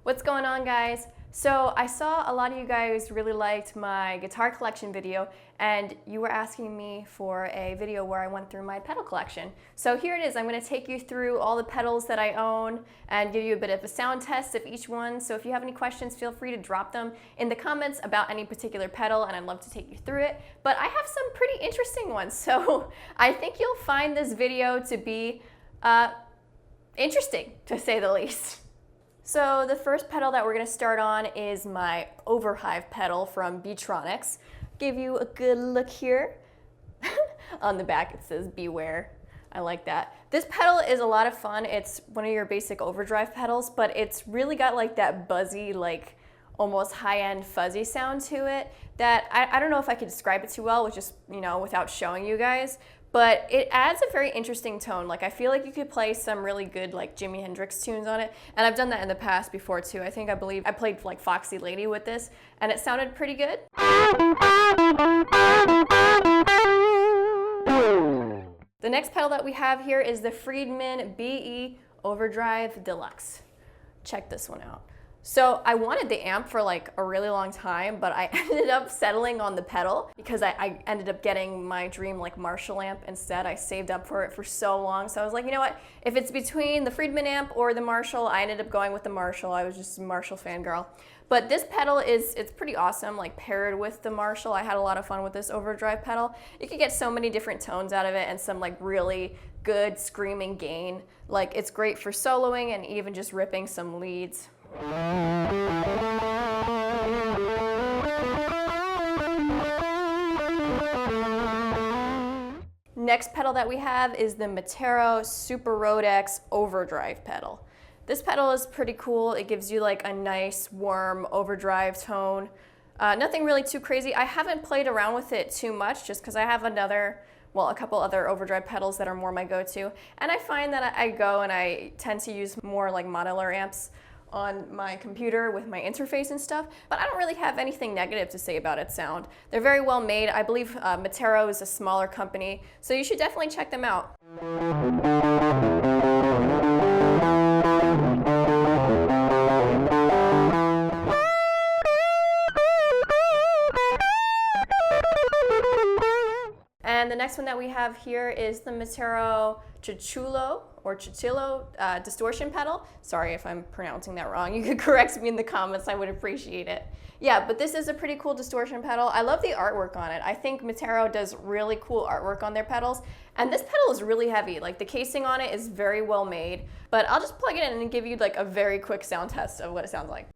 What's going on, guys? So I saw a lot of you guys really liked my guitar collection video, and you were asking me for a video where I went through my pedal collection. So here it is. I'm going to take you through all the pedals that I own and give you a bit of a sound test of each one. So if you have any questions, feel free to drop them in the comments about any particular pedal, and I'd love to take you through it. But I have some pretty interesting ones, so I think you'll find this video to be interesting, to say the least. So the first pedal that we're going to start on is my Overhive Petal from Electronics. Give you a good look here. On the back it says beware. I like that. This pedal is a lot of fun. It's one of your basic overdrive pedals, but it's really got like that buzzy, like almost high-end fuzzy sound to it that I don't know if I could describe it too well with just, without showing you guys. But it adds a very interesting tone. Like, I feel like you could play some really good like Jimi Hendrix tunes on it, and I've done that in the past before too. I believe I played like Foxy Lady with this, and it sounded pretty good. The next pedal that we have here is the Friedman BE Overdrive Deluxe. Check this one out. So I wanted the amp for like a really long time, but I ended up settling on the pedal because I ended up getting my dream like Marshall amp instead. I saved up for it for so long. So I was like, you know what? If it's between the Friedman amp or the Marshall, I ended up going with the Marshall. I was just a Marshall fangirl. But this pedal it's pretty awesome, like paired with the Marshall. I had a lot of fun with this overdrive pedal. You could get so many different tones out of it and some like really good screaming gain. Like, it's great for soloing and even just ripping some leads. Next pedal that we have is the Mato SuperRidex Overdrive Pedal. This pedal is pretty cool. It gives you like a nice warm overdrive tone. Nothing really too crazy. I haven't played around with it too much just because I have a couple other overdrive pedals that are more my go-to. And I find that I go and I tend to use more like modular amps on my computer with my interface and stuff, but I don't really have anything negative to say about its sound. They're very well made. I believe Mato is a smaller company, so you should definitely check them out. And the next one that we have here is the Mato Chulo or Chulo distortion pedal. Sorry if I'm pronouncing that wrong. You could correct me in the comments. I would appreciate it. Yeah, but this is a pretty cool distortion pedal. I love the artwork on it. I think Mato does really cool artwork on their pedals. And this pedal is really heavy. Like, the casing on it is very well made. But I'll just plug it in and give you like a very quick sound test of what it sounds like.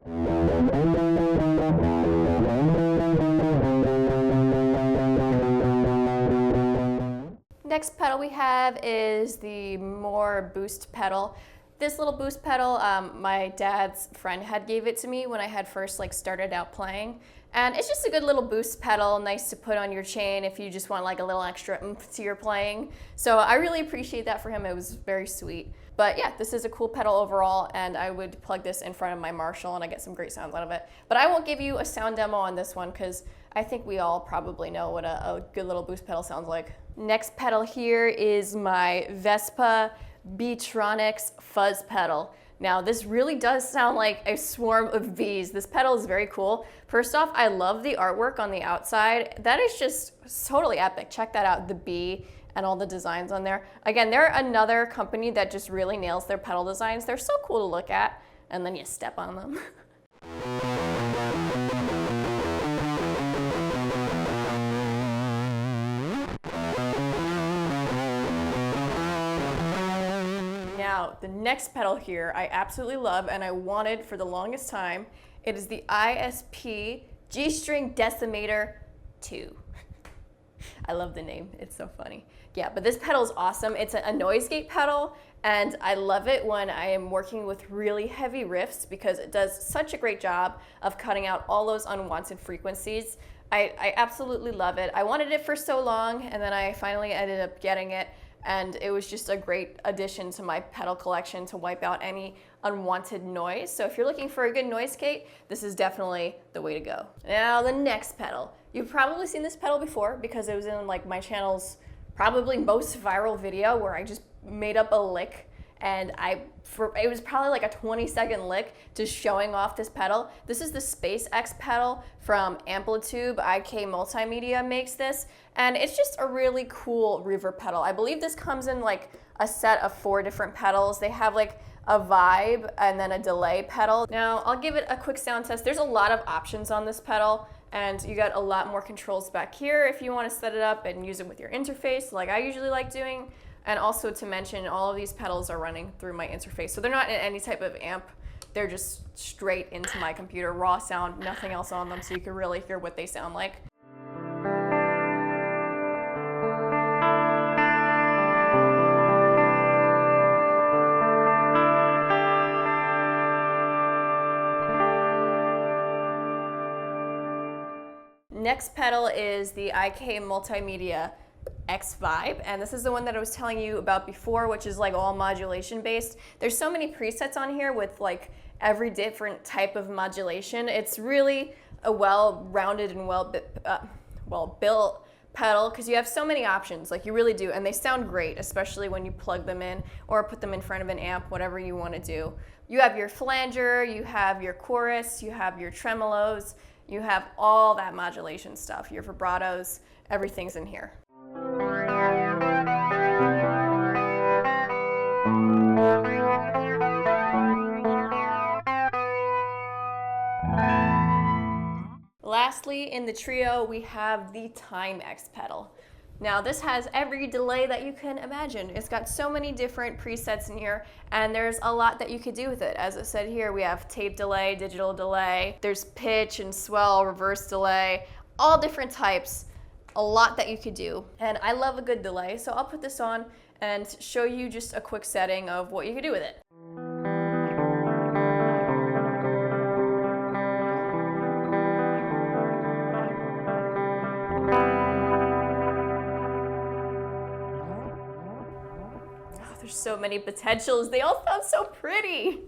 Next pedal we have is the more boost pedal. This little boost pedal, my dad's friend had gave it to me when I had first like started out playing. And it's just a good little boost pedal, nice to put on your chain if you just want like a little extra oomph to your playing. So I really appreciate that for him. It was very sweet. But yeah, this is a cool pedal overall, and I would plug this in front of my Marshall and I get some great sounds out of it. But I won't give you a sound demo on this one because I think we all probably know what a good little boost pedal sounds like. Next pedal here is my Vespa Electronics Fuzz Pedal. Now, this really does sound like a swarm of bees. This pedal is very cool. First off, I love the artwork on the outside. That is just totally epic. Check that out, the bee and all the designs on there. Again, they're another company that just really nails their pedal designs. They're so cool to look at, and then you step on them. Now, the next pedal here I absolutely love and I wanted for the longest time. It is the ISP String Decimator 2. I love the name, it's so funny. Yeah, but this pedal is awesome. It's a noise gate pedal, and I love it when I am working with really heavy riffs because it does such a great job of cutting out all those unwanted frequencies. I absolutely love it. I wanted it for so long, and then I finally ended up getting it, and it was just a great addition to my pedal collection to wipe out any unwanted noise. So if you're looking for a good noise gate, this is definitely the way to go. Now the next pedal. You've probably seen this pedal before because it was in like my channel's probably most viral video where I just made up a lick and it was probably like a 20-second lick just showing off this pedal. This is the SpaceX pedal from Amplitude. IK Multimedia makes this, and it's just a really cool reverb pedal. I believe this comes in like a set of 4 different pedals. They have like a vibe and then a delay pedal. Now I'll give it a quick sound test. There's a lot of options on this pedal, and you got a lot more controls back here if you want to set it up and use it with your interface like I usually like doing. And also to mention, all of these pedals are running through my interface, so they're not in any type of amp. They're just straight into my computer, raw sound, nothing else on them, so you can really hear what they sound like. Next pedal is the IK Multimedia X Vibe, and this is the one that I was telling you about before, which is like all modulation based. There's so many presets on here with like every different type of modulation. It's really a well-rounded and well-built pedal because you have so many options, like you really do, and they sound great, especially when you plug them in or put them in front of an amp, whatever you want to do. You have your flanger, you have your chorus, you have your tremolos, you have all that modulation stuff, your vibratos, everything's in here. Lastly, in the trio, we have the Timex pedal. Now this has every delay that you can imagine. It's got so many different presets in here, and there's a lot that you could do with it. As it said here, we have tape delay, digital delay, there's pitch and swell, reverse delay, all different types, a lot that you could do. And I love a good delay, so I'll put this on and show you just a quick setting of what you could do with it. There's so many potentials. They all sound so pretty.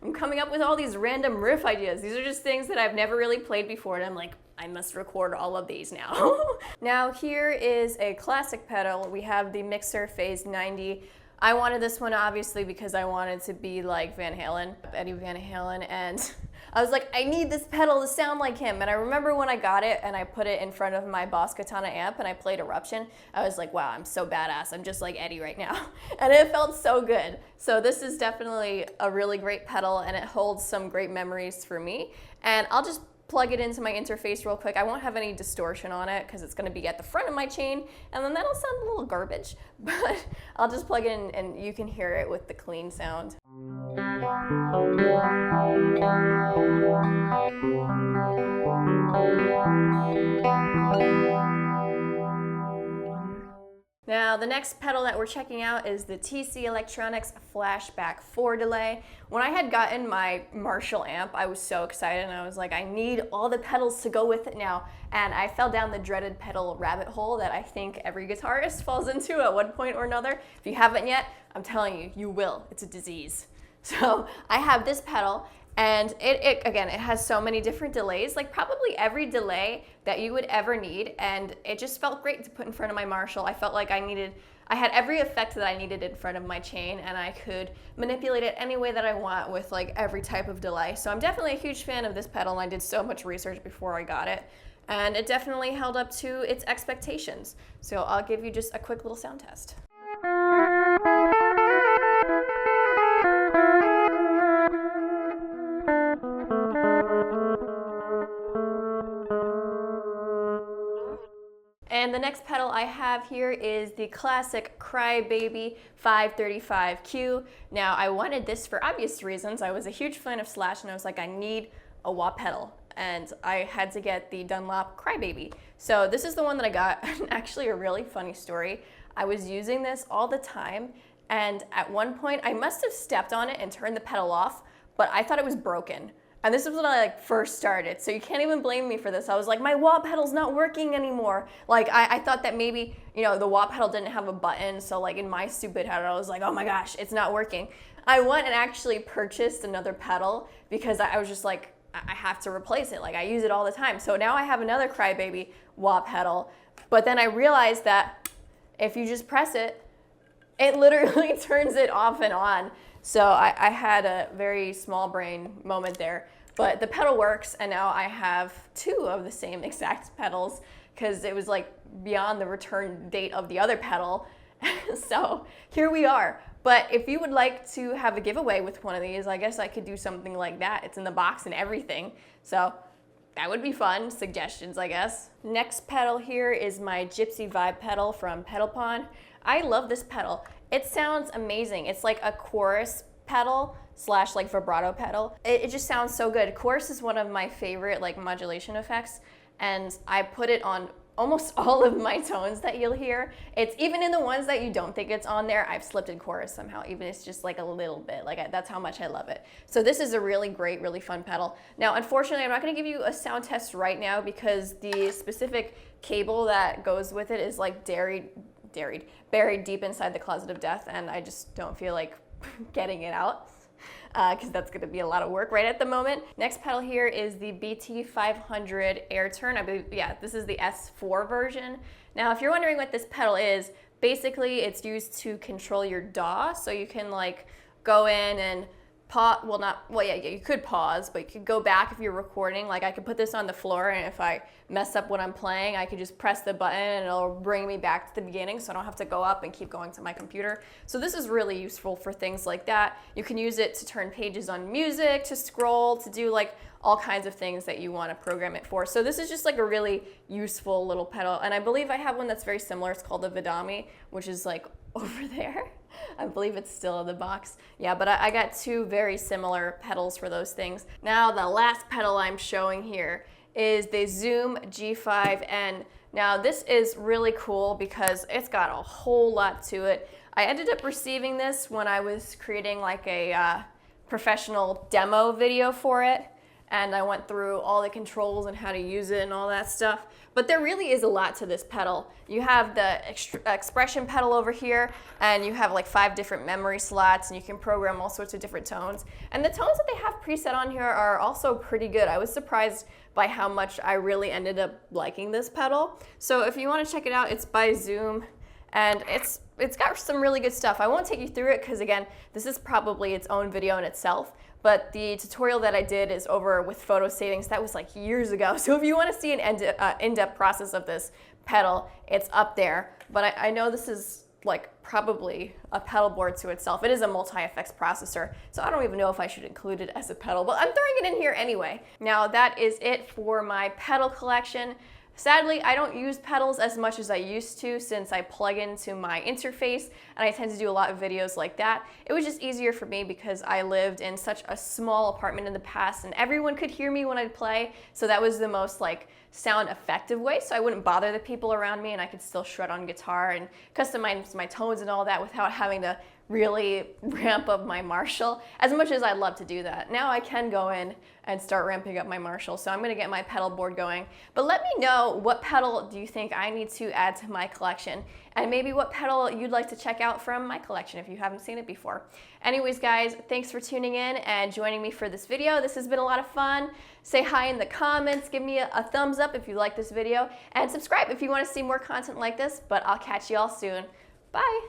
I'm coming up with all these random riff ideas. These are just things that I've never really played before, and I'm like, I must record all of these now. Now here is a classic pedal. We have the Mixer Phase 90. I wanted this one obviously because I wanted to be like Van Halen, Eddie Van Halen, and I was like, I need this pedal to sound like him. And I remember when I got it and I put it in front of my Boss Katana amp and I played Eruption, I was like, wow, I'm so badass. I'm just like Eddie right now. And it felt so good. So this is definitely a really great pedal, and it holds some great memories for me. And I'll just plug it into my interface real quick. I won't have any distortion on it because it's going to be at the front of my chain, and then that'll sound a little garbage, but I'll just plug it in and you can hear it with the clean sound. Now the next pedal that we're checking out is the TC Electronics Flashback 4 delay. When I had gotten my Marshall amp, I was so excited and I was like, I need all the pedals to go with it now. And I fell down the dreaded pedal rabbit hole that I think every guitarist falls into at one point or another. If you haven't yet, I'm telling you, you will. It's a disease. So I have this pedal, and it has so many different delays, like probably every delay that you would ever need, and it just felt great to put in front of my Marshall. I felt like I had every effect that I needed in front of my chain, and I could manipulate it any way that I want with like every type of delay. So I'm definitely a huge fan of this pedal, and I did so much research before I got it, and it definitely held up to its expectations. So I'll give you just a quick little sound test. And the next pedal I have here is the classic Crybaby 535Q. Now I wanted this for obvious reasons. I was a huge fan of Slash, and I was like, I need a wah pedal, and I had to get the Dunlop Crybaby. So this is the one that I got. Actually a really funny story. I was using this all the time, and at one point I must have stepped on it and turned the pedal off, but I thought it was broken. And this was when I first started, so you can't even blame me for this. I was like, my wah pedal's not working anymore. Like I thought that maybe, the wah pedal didn't have a button, so like in my stupid head, I was like, oh my gosh, it's not working. I went and actually purchased another pedal because I was just like, I have to replace it. Like I use it all the time. So now I have another Crybaby wah pedal, but then I realized that if you just press it, It literally turns it off and on. So I had a very small brain moment there. But the pedal works, and now I have two of the same exact pedals because it was like beyond the return date of the other pedal. So here we are. But if you would like to have a giveaway with one of these, I guess I could do something like that. It's in the box and everything. So that would be fun. Suggestions, I guess. Next pedal here is my Gypsy Vibe pedal from Pedal Pond. I love this pedal. It sounds amazing. It's like a chorus pedal slash like vibrato pedal. It just sounds so good. Chorus is one of my favorite like modulation effects, and I put it on almost all of my tones that you'll hear. It's even in the ones that you don't think it's on there, I've slipped in chorus somehow, even if it's just like a little bit. That's how much I love it. So this is a really great, really fun pedal. Now, unfortunately, I'm not gonna give you a sound test right now because the specific cable that goes with it is like buried deep inside the closet of death, and I just don't feel like getting it out because that's going to be a lot of work right at the moment. Next pedal here is the BT500 Airt. I believe, yeah, this is the S4 version. Now, if you're wondering what this pedal is, basically it's used to control your DAW, so you can like go in and pause, you could pause, but you could go back if you're recording. Like I could put this on the floor, and if I mess up what I'm playing, I could just press the button and it'll bring me back to the beginning, so I don't have to go up and keep going to my computer. So this is really useful for things like that. You can use it to turn pages on music, to scroll, to do like all kinds of things that you want to program it for. So this is just like a really useful little pedal, and I believe I have one that's very similar. It's called the Vidami, which is like over there. I believe it's still in the box. Yeah, but I got two very similar pedals for those things. Now the last pedal I'm showing here is the Zoom G5N. Now this is really cool because it's got a whole lot to it. I ended up receiving this when I was creating like a professional demo video for it, and I went through all the controls and how to use it and all that stuff. But there really is a lot to this pedal. You have the expression pedal over here, and you have like 5 different memory slots, and you can program all sorts of different tones. And the tones that they have preset on here are also pretty good. I was surprised by how much I really ended up liking this pedal. So if you want to check it out, it's by Zoom, and it's got some really good stuff. I won't take you through it because, again, this is probably its own video in itself. But the tutorial that I did is over with photo savings. That was like years ago. So if you want to see an in-depth process of this pedal, it's up there. But I know this is like probably a pedal board to itself. It is a multi-effects processor, so I don't even know if I should include it as a pedal, but I'm throwing it in here anyway. Now that is it for my pedal collection. Sadly, I don't use pedals as much as I used to since I plug into my interface, and I tend to do a lot of videos like that. It was just easier for me because I lived in such a small apartment in the past and everyone could hear me when I'd play, so that was the most like sound effective way, so I wouldn't bother the people around me and I could still shred on guitar and customize my tones and all that without having to really ramp up my Marshall, as much as I'd love to do that. Now I can go in and start ramping up my Marshall, so I'm gonna get my pedal board going. But let me know, what pedal do you think I need to add to my collection? And maybe what pedal you'd like to check out from my collection if you haven't seen it before. Anyways, guys, thanks for tuning in and joining me for this video. This has been a lot of fun. Say hi in the comments, give me a thumbs up if you like this video, and subscribe if you wanna see more content like this, but I'll catch you all soon. Bye.